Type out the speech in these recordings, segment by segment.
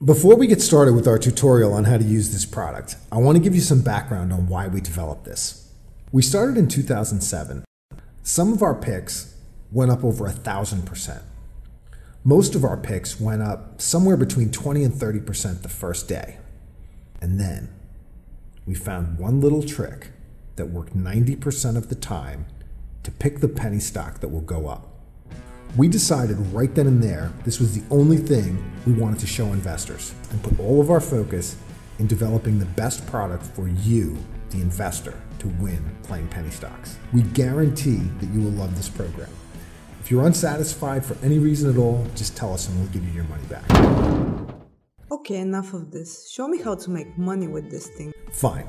Before we get started with our tutorial on how to use this product, I want to give you some background on why we developed this. We started in 2007. Some of our picks went up over 1,000%. Most of our picks went up somewhere between 20 and 30% the first day. And then we found one little trick that worked 90% of the time to pick the penny stock that will go up. We decided right then and there this was the only thing we wanted to show investors and put all of our focus in developing the best product for you, the investor, to win playing penny stocks. We guarantee that you will love this program. If you're unsatisfied for any reason at all, just tell us and we'll give you your money back. Okay, enough of this. Show me how to make money with this thing. Fine.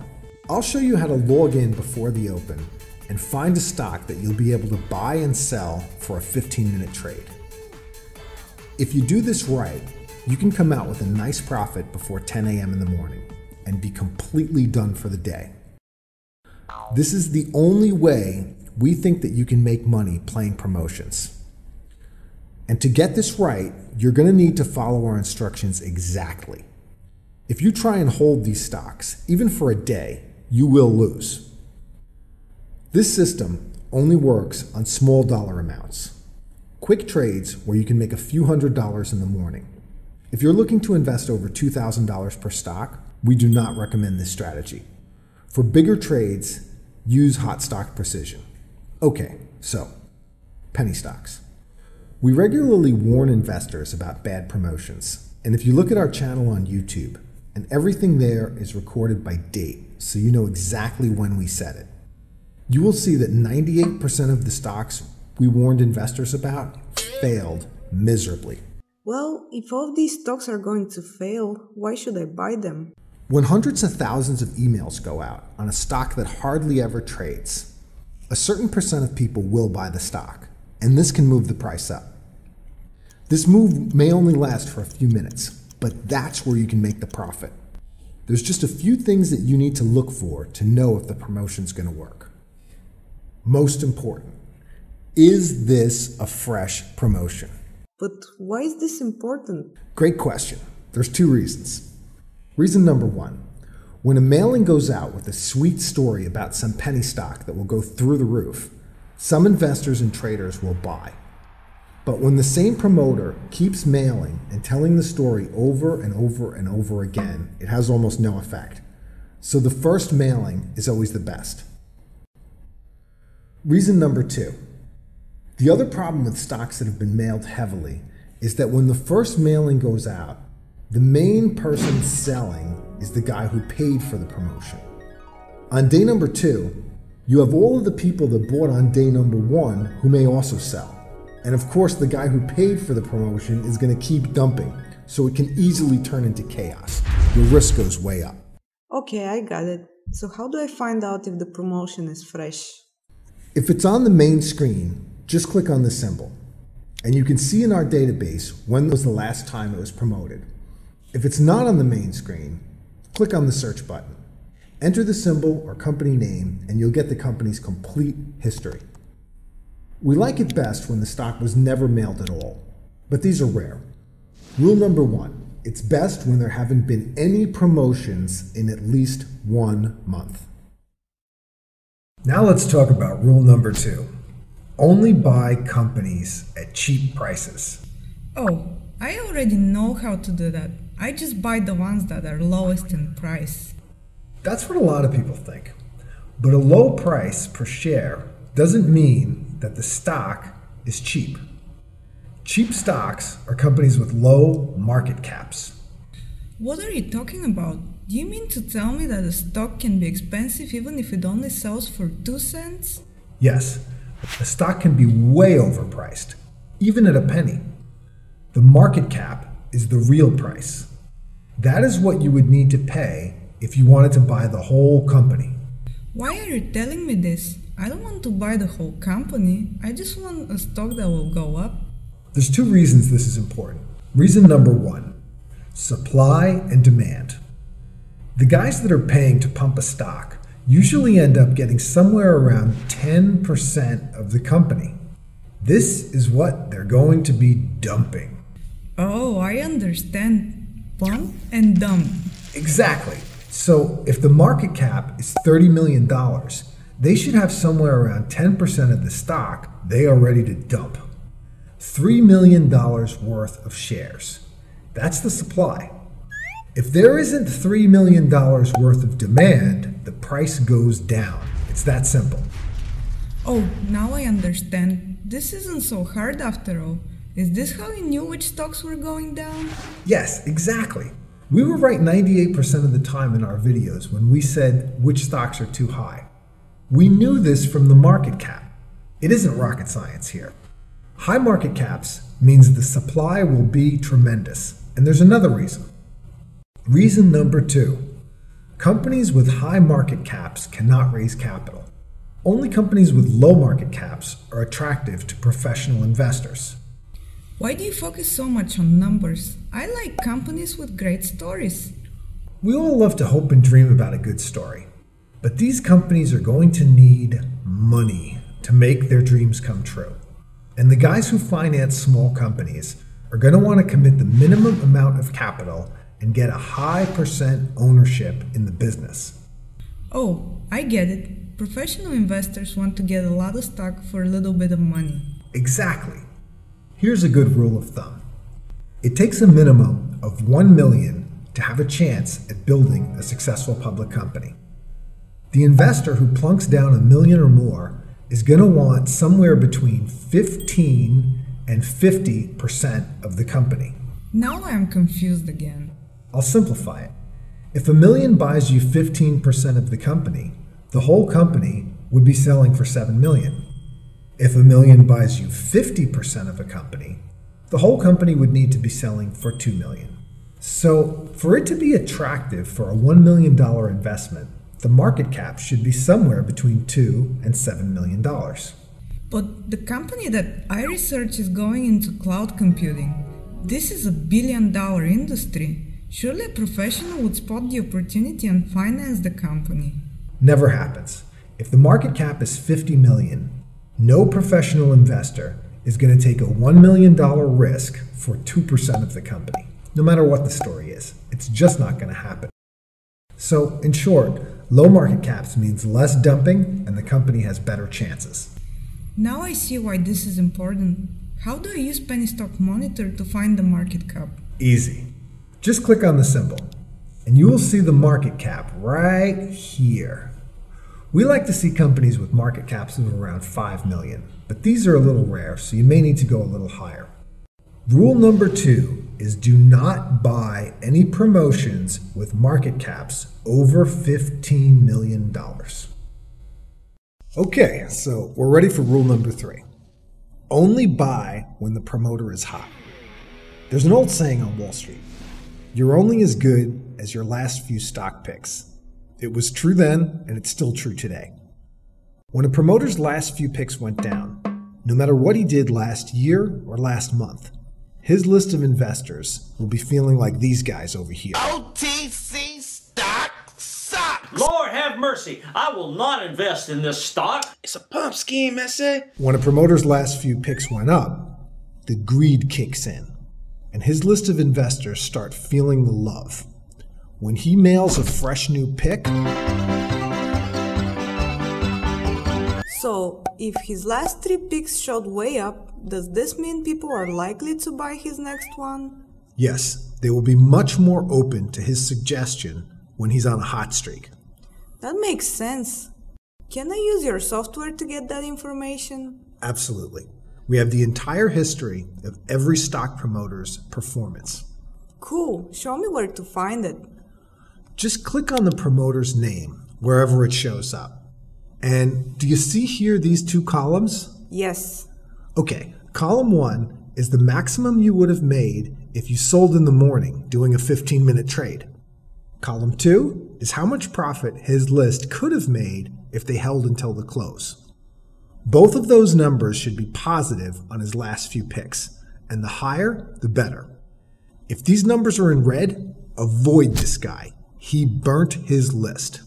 I'll show you how to log in before the open and find a stock that you'll be able to buy and sell for a 15-minute trade. If you do this right, you can come out with a nice profit before 10 a.m. in the morning and be completely done for the day. This is the only way we think that you can make money playing promotions. And to get this right, you're going to need to follow our instructions exactly. If you try and hold these stocks, even for a day, you will lose. This system only works on small dollar amounts. Quick trades where you can make a few $100s in the morning. If you're looking to invest over $2,000 per stock, we do not recommend this strategy. For bigger trades, use Hot Stock Precision. Okay, so penny stocks. We regularly warn investors about bad promotions. And if you look at our channel on YouTube, and everything there is recorded by date, so you know exactly when we said it. You will see that 98% of the stocks we warned investors about failed miserably. Well, if all these stocks are going to fail, why should I buy them? When hundreds of thousands of emails go out on a stock that hardly ever trades, a certain percent of people will buy the stock, and this can move the price up. This move may only last for a few minutes, but that's where you can make the profit. There's just a few things that you need to look for to know if the promotion's going to work. Most important, is this a fresh promotion? But why is this important? Great question. There's two reasons. Reason number one, when a mailing goes out with a sweet story about some penny stock that will go through the roof, some investors and traders will buy. But when the same promoter keeps mailing and telling the story over and over and over again, it has almost no effect. So the first mailing is always the best. Reason number two. The other problem with stocks that have been mailed heavily is that when the first mailing goes out, the main person selling is the guy who paid for the promotion. On day number two, you have all of the people that bought on day number one who may also sell. And of course, the guy who paid for the promotion is going to keep dumping, so it can easily turn into chaos. Your risk goes way up. Okay, I got it. So how do I find out if the promotion is fresh? If it's on the main screen, just click on the symbol, and you can see in our database when was the last time it was promoted. If it's not on the main screen, click on the search button. Enter the symbol or company name, and you'll get the company's complete history. We like it best when the stock was never mailed at all, but these are rare. Rule number one, it's best when there haven't been any promotions in at least 1 month. Now let's talk about rule number two. Only buy companies at cheap prices. Oh, I already know how to do that. I just buy the ones that are lowest in price. That's what a lot of people think. But a low price per share doesn't mean that the stock is cheap. Cheap stocks are companies with low market caps. What are you talking about? Do you mean to tell me that a stock can be expensive even if it only sells for 2 cents? Yes, a stock can be way overpriced, even at a penny. The market cap is the real price. That is what you would need to pay if you wanted to buy the whole company. Why are you telling me this? I don't want to buy the whole company. I just want a stock that will go up. There's two reasons this is important. Reason number one, supply and demand. The guys that are paying to pump a stock usually end up getting somewhere around 10% of the company. This is what they're going to be dumping. Oh, I understand. Pump and dump. Exactly. So if the market cap is $30 million, they should have somewhere around 10% of the stock they are ready to dump. $3 million worth of shares. That's the supply. If there isn't $3 million worth of demand, the price goes down. It's that simple. Oh, now I understand. This isn't so hard after all. Is this how you knew which stocks were going down? Yes, exactly. We were right 98% of the time in our videos when we said which stocks are too high. We knew this from the market cap. It isn't rocket science here. High market caps means the supply will be tremendous. And there's another reason. Reason number 2. Companies with high market caps cannot raise capital. Only companies with low market caps are attractive to professional investors. Why do you focus so much on numbers? I like companies with great stories. We all love to hope and dream about a good story. But these companies are going to need money to make their dreams come true. And the guys who finance small companies are going to want to commit the minimum amount of capital and get a high percent ownership in the business. Oh, I get it. Professional investors want to get a lot of stock for a little bit of money. Exactly. Here's a good rule of thumb. It takes a minimum of 1 million to have a chance at building a successful public company. The investor who plunks down $1 million or more is going to want somewhere between 15 and 50% of the company. Now I'm confused again. I'll simplify it. If $1 million buys you 15% of the company, the whole company would be selling for $7 million. If $1 million buys you 50% of a company, the whole company would need to be selling for $2 million. So for it to be attractive for a $1 million investment, the market cap should be somewhere between $2 and $7 million. But the company that I research is going into cloud computing. This is $1 billion industry. Surely a professional would spot the opportunity and finance the company. Never happens. If the market cap is 50 million, no professional investor is going to take a $1 million risk for 2% of the company. No matter what the story is, it's just not going to happen. So, in short, low market caps means less dumping and the company has better chances. Now I see why this is important. How do I use Penny Stock Monitor to find the market cap? Easy. Just click on the symbol and you will see the market cap right here. We like to see companies with market caps of around 5 million, but these are a little rare, so you may need to go a little higher. Rule number 2 is do not buy any promotions with market caps over $15 million. Okay, so we're ready for rule number 3. Only buy when the promoter is hot. There's an old saying on Wall Street. You're only as good as your last few stock picks. It was true then, and it's still true today. When a promoter's last few picks went down, no matter what he did last year or last month, his list of investors will be feeling like these guys over here. OTC stock sucks! Lord have mercy, I will not invest in this stock. It's a pump scheme, I say. When a promoter's last few picks went up, the greed kicks in, and his list of investors start feeling the love. When he mails a fresh new pick, So, if his last 3 picks shot way up, does this mean people are likely to buy his next one? yes, they will be much more open to his suggestion when he's on a hot streak. That makes sense. Can I use your software to get that information? Absolutely. We have the entire history of every stock promoter's performance. Cool, show me where to find it. Just click on the promoter's name wherever it shows up. And do you see here these 2 columns? Yes. Okay, column 1 is the maximum you would have made if you sold in the morning doing a 15-minute trade. Column 2 is how much profit his list could have made if they held until the close. Both of those numbers should be positive on his last few picks, and the higher, the better. If these numbers are in red, avoid this guy. He burnt his list.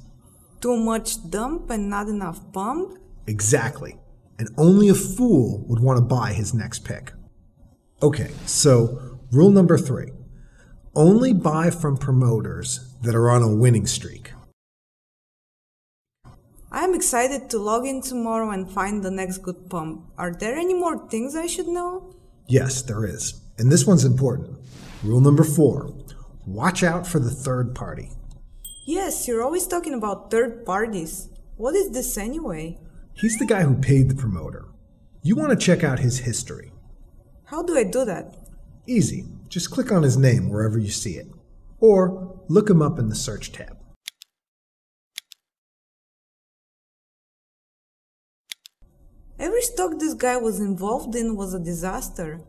Too much dump and not enough pump? Exactly. And only a fool would want to buy his next pick. Okay, so rule number 3. Only buy from promoters that are on a winning streak. I'm excited to log in tomorrow and find the next good pump. Are there any more things I should know? Yes, there is. And this one's important. Rule number 4. Watch out for the third party. Yes, you're always talking about third parties. What is this anyway? He's the guy who paid the promoter. You want to check out his history. How do I do that? Easy. Just click on his name wherever you see it. Or look him up in the search tab. Every stock this guy was involved in was a disaster.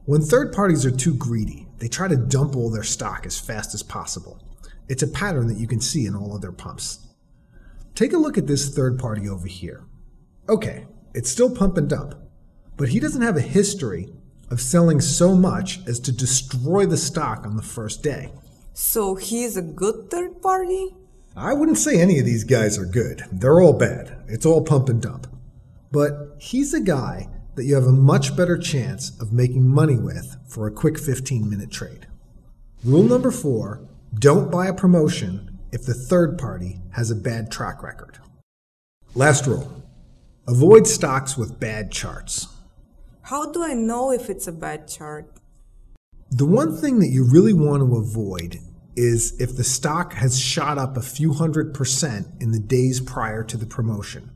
When third parties are too greedy, they try to dump all their stock as fast as possible. It's a pattern that you can see in all of their pumps. Take a look at this third party over here. Okay, it's still pump and dump, but he doesn't have a history of selling so much as to destroy the stock on the first day. So he is a good third party? I wouldn't say any of these guys are good. They're all bad. It's all pump and dump. But he's a guy that you have a much better chance of making money with for a quick 15-minute trade. Rule number 4, don't buy a promotion if the third party has a bad track record. Last rule, avoid stocks with bad charts. How do I know if it's a bad chart? The one thing that you really want to avoid is if the stock has shot up a few 100% in the days prior to the promotion.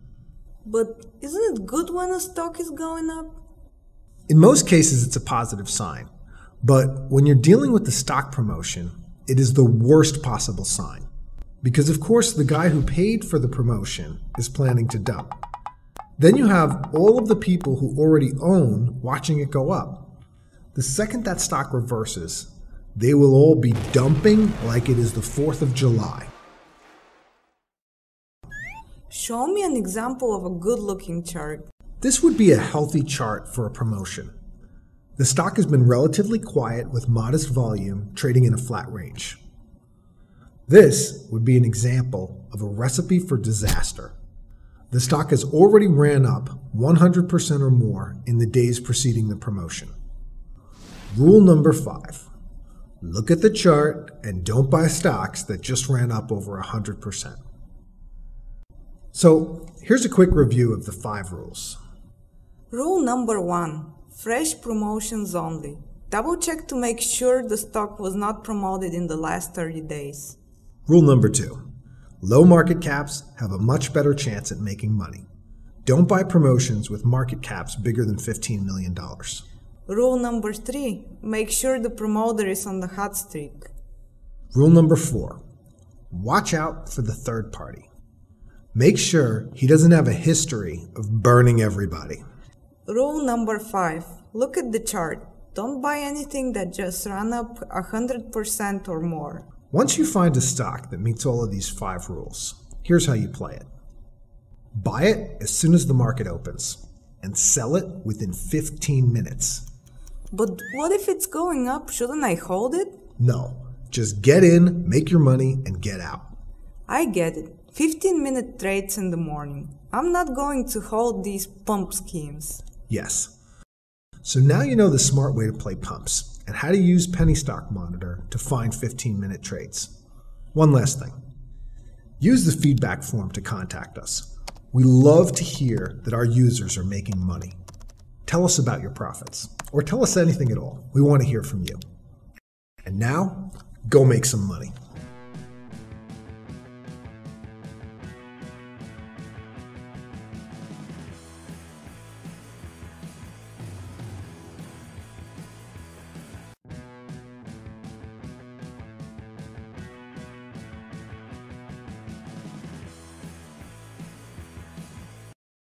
But isn't it good when a stock is going up? In most cases, it's a positive sign. But when you're dealing with the stock promotion, it is the worst possible sign. Because of course, the guy who paid for the promotion is planning to dump. Then you have all of the people who already own watching it go up. The second that stock reverses, they will all be dumping like it is the 4th of July. Show me an example of a good-looking chart. This would be a healthy chart for a promotion. The stock has been relatively quiet with modest volume, trading in a flat range. This would be an example of a recipe for disaster. The stock has already ran up 100% or more in the days preceding the promotion. Rule number 5. Look at the chart and don't buy stocks that just ran up over 100%. So here's a quick review of the 5 rules. Rule number 1. Fresh promotions only. Double check to make sure the stock was not promoted in the last 30 days. Rule number 2. Low market caps have a much better chance at making money. Don't buy promotions with market caps bigger than $15 million. Rule number 3. Make sure the promoter is on the hot streak. Rule number 4. Watch out for the third party. Make sure he doesn't have a history of burning everybody. Rule number 5. Look at the chart. Don't buy anything that just ran up 100% or more. Once you find a stock that meets all of these 5 rules, here's how you play it. Buy it as soon as the market opens and sell it within 15 minutes. But what if it's going up? Shouldn't I hold it? No, just get in, make your money, and get out. I get it. 15-minute trades in the morning. I'm not going to hold these pump schemes. Yes. So now you know the smart way to play pumps and how to use Penny Stock Monitor to find 15-minute trades. One last thing. Use the feedback form to contact us. We love to hear that our users are making money. Tell us about your profits, or tell us anything at all. We want to hear from you. And now, go make some money.